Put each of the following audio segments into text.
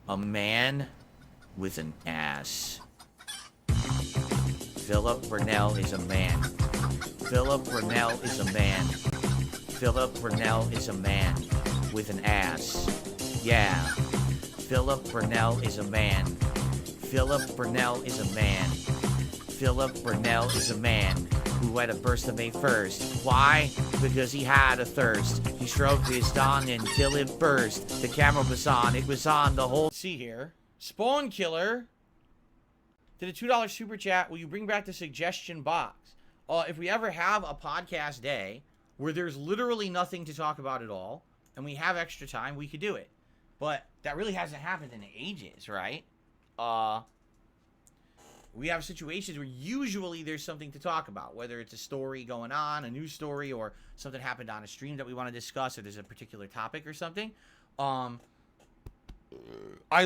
A man with an ass. Philip Burnell is a man. Philip Burnell is a man. Philip Burnell is a man with an ass. Yeah. Philip Burnell is a man. Philip Burnell is a man. Philip Burnell is a man who had a burst of May 1st. Why? Because he had a thirst. He stroked his dong until it burst. The camera was on. It was on the whole. See here. Spawn Killer did a $2 super chat. Will you bring back the suggestion box? If we ever have a podcast day where there's literally nothing to talk about at all and we have extra time, we could do it. But that really hasn't happened in ages, right? We have situations where usually there's something to talk about, whether it's a story going on, a news story, or something happened on a stream that we want to discuss, or there's a particular topic or something. I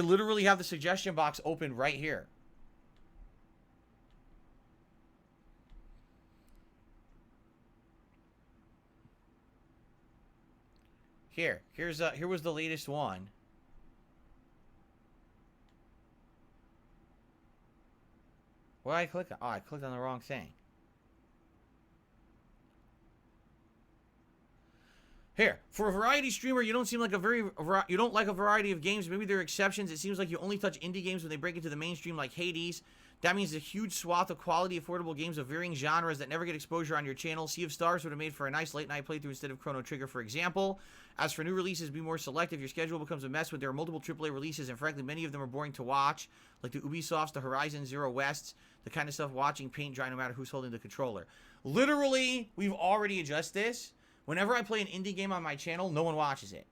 literally have the suggestion box open right here. Here was the latest one. What did I click on? Oh, I clicked on the wrong thing. Here, for a variety streamer, you don't seem like you don't like a variety of games. Maybe there are exceptions. It seems like you only touch indie games when they break into the mainstream, like Hades. That means a huge swath of quality, affordable games of varying genres that never get exposure on your channel. Sea of Stars would have made for a nice late-night playthrough instead of Chrono Trigger, for example. As for new releases, be more selective. Your schedule becomes a mess when there are multiple AAA releases, and frankly, many of them are boring to watch, like the Ubisofts, the Horizon Zero Wests, the kind of stuff watching paint dry no matter who's holding the controller. Literally, we've already adjusted this. Whenever I play an indie game on my channel, no one watches it.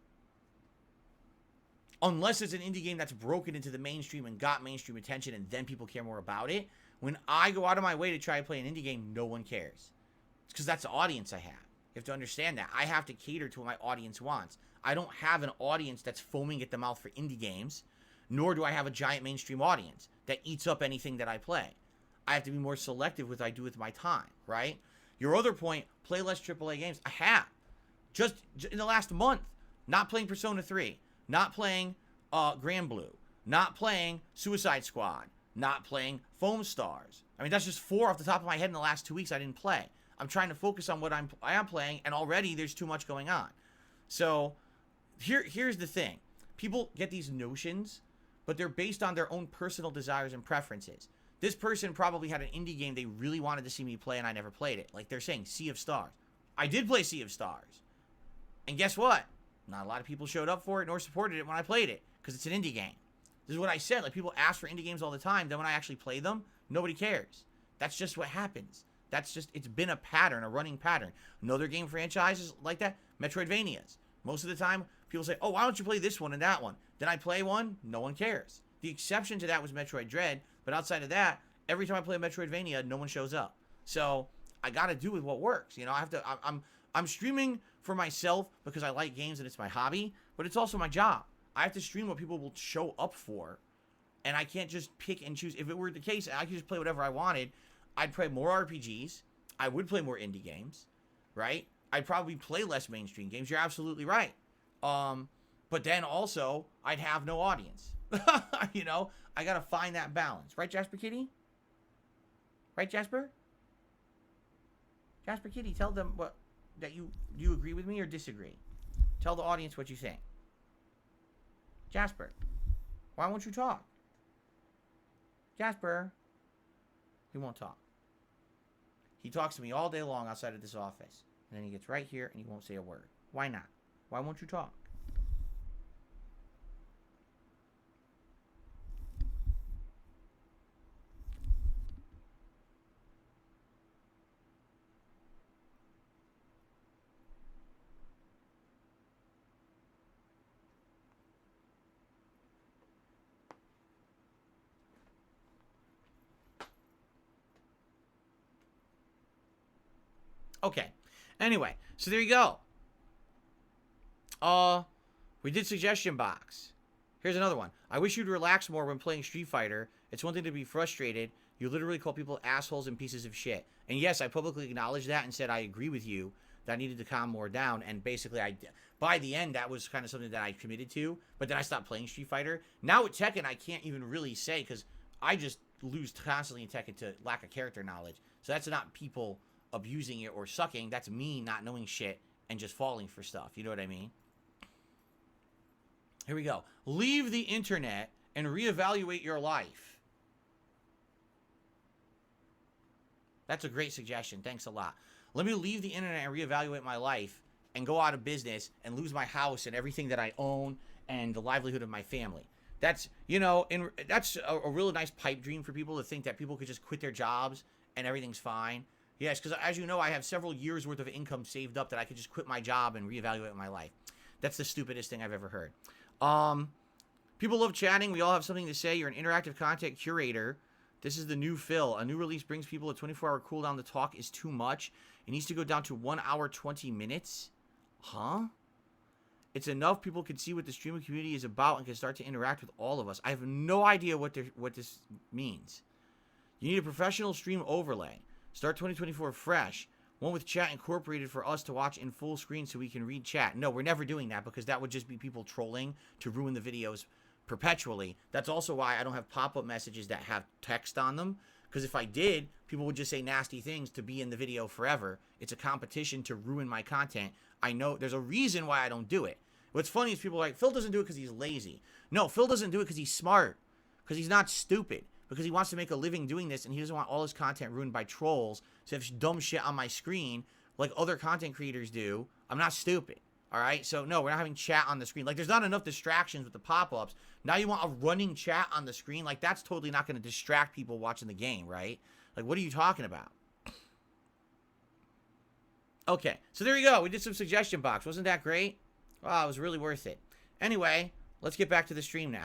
Unless it's an indie game that's broken into the mainstream and got mainstream attention, and then people care more about it. When I go out of my way to try to play an indie game, no one cares. It's because that's the audience I have. You have to understand that. I have to cater to what my audience wants. I don't have an audience that's foaming at the mouth for indie games, nor do I have a giant mainstream audience that eats up anything that I play. I have to be more selective with what I do with my time, right? Your other point, play less AAA games. I have. Just in the last month, not playing Persona 3, not playing Grand Blue, not playing Suicide Squad, not playing Foam Stars. I mean, that's just 4 off the top of my head in the last 2 weeks I didn't play. I'm trying to focus on what I am playing, and already there's too much going on. So here's the thing. People get these notions, but they're based on their own personal desires and preferences. This person probably had an indie game they really wanted to see me play, and I never played it. Like they're saying, Sea of Stars. I did play Sea of Stars. And guess what? Not a lot of people showed up for it nor supported it when I played it, because it's an indie game. This is what I said. Like, people ask for indie games all the time. Then when I actually play them, nobody cares. That's just what happens. It's been a pattern, a running pattern. Another game franchises like that, Metroidvanias. Most of the time, people say, oh, why don't you play this one and that one? Then I play one, no one cares. The exception to that was Metroid Dread, but outside of that, every time I play a Metroidvania, no one shows up. So I got to do with what works. You know, I'm streaming for myself because I like games and it's my hobby, but it's also my job. I have to stream what people will show up for, and I can't just pick and choose. If it were the case, I could just play whatever I wanted. I'd play more RPGs. I would play more indie games, right? I'd probably play less mainstream games. You're absolutely right. But then also, I'd have no audience. You know, I gotta find that balance, right, Jasper Kitty? Right, Jasper? Jasper Kitty, tell them what that you agree with me or disagree. Tell the audience what you think. Jasper, why won't you talk? Jasper, he won't talk. He talks to me all day long outside of this office, and then he gets right here and he won't say a word. Why not? Why won't you talk? Okay. Anyway, so there you go. We did suggestion box. Here's another one. I wish you'd relax more when playing Street Fighter. It's one thing to be frustrated. You literally call people assholes and pieces of shit. And yes, I publicly acknowledged that and said I agree with you that I needed to calm more down. And basically, by the end, that was kind of something that I committed to. But then I stopped playing Street Fighter. Now with Tekken, I can't even really say because I just lose constantly in Tekken to lack of character knowledge. So that's not people abusing it or sucking. That's me not knowing shit and just falling for stuff. You know what I mean? Here we go. Leave the internet and reevaluate your life. That's a great suggestion. Thanks a lot. Let me leave the internet and reevaluate my life and go out of business and lose my house and everything that I own and the livelihood of my family. That's, you know, that's a really nice pipe dream for people to think that people could just quit their jobs and everything's fine. Yes, because as you know, I have several years worth of income saved up that I could just quit my job and reevaluate my life. That's the stupidest thing I've ever heard. People love chatting. We all have something to say. You're an interactive content curator. This is the new Phil. A new release brings people a 24-hour cooldown. The talk is too much. It needs to go down to 1 hour, 20 minutes. Huh? It's enough people can see what the streaming community is about and can start to interact with all of us. I have no idea what this means. You need a professional stream overlay. Start 2024 fresh. One with chat incorporated for us to watch in full screen so we can read chat. No, we're never doing that because that would just be people trolling to ruin the videos perpetually. That's also why I don't have pop-up messages that have text on them. Because if I did, people would just say nasty things to be in the video forever. It's a competition to ruin my content. I know there's a reason why I don't do it. What's funny is people are like, Phil doesn't do it because he's lazy. No, Phil doesn't do it because he's smart. Because he's not stupid. Because he wants to make a living doing this and he doesn't want all his content ruined by trolls. So if dumb shit on my screen like other content creators do, I'm not stupid. All right? So no, we're not having chat on the screen. Like there's not enough distractions with the pop-ups. Now you want a running chat on the screen? Like that's totally not going to distract people watching the game, right? Like what are you talking about? Okay, so there you go. We did some suggestion box. Wasn't that great? Wow, it was really worth it. Anyway, let's get back to the stream now.